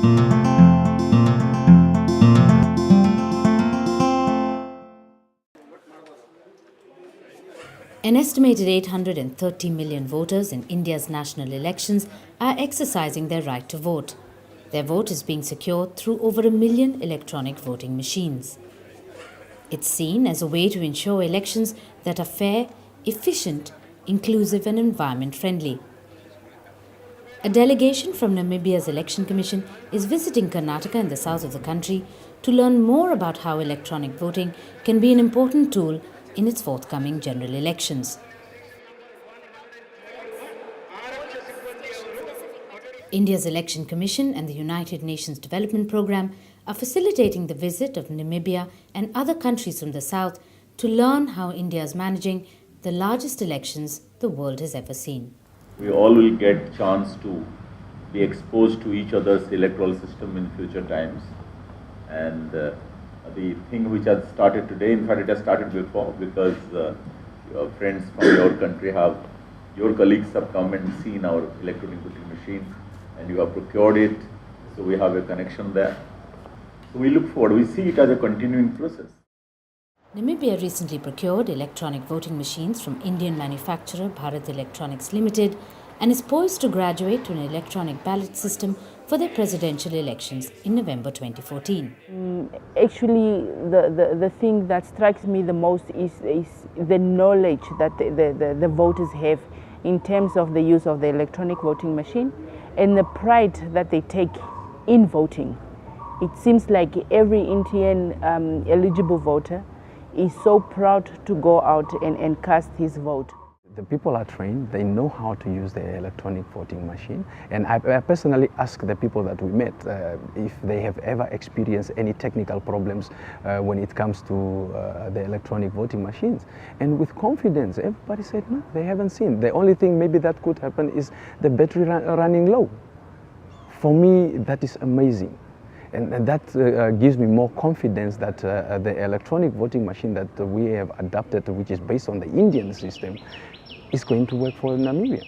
An estimated 830 million voters in India's national elections are exercising their right to vote. Their vote is being secured through over 1 million electronic voting machines. It's seen as a way to ensure elections that are fair, efficient, inclusive and environment friendly. A delegation from Namibia's Election Commission is visiting Karnataka in the south of the country to learn more about how electronic voting can be an important tool in its forthcoming general elections. India's Election Commission and the United Nations Development Programme are facilitating the visit of Namibia and other countries from the south to learn how India is managing the largest elections the world has ever seen. We all will get chance to be exposed to each other's electoral system in future times. And the thing which has started today, in fact it has started before, because your friends from your country your colleagues have come and seen our electronic voting machine and you have procured it, so we have a connection there. So we look forward, we see it as a continuing process. Namibia recently procured electronic voting machines from Indian manufacturer Bharat Electronics Limited and is poised to graduate to an electronic ballot system for their presidential elections in November 2014. Actually, the thing that strikes me the most is the knowledge that the voters have in terms of the use of the electronic voting machine and the pride that they take in voting. It seems like every Indian eligible voter is so proud to go out and cast his vote. The people are trained, they know how to use the electronic voting machine, and I personally asked the people that we met if they have ever experienced any technical problems when it comes to the electronic voting machines. And with confidence, everybody said no, they haven't seen. The only thing maybe that could happen is the battery running low. For me, that is amazing. And that gives me more confidence that the electronic voting machine that we have adapted, which is based on the Indian system, is going to work for Namibia.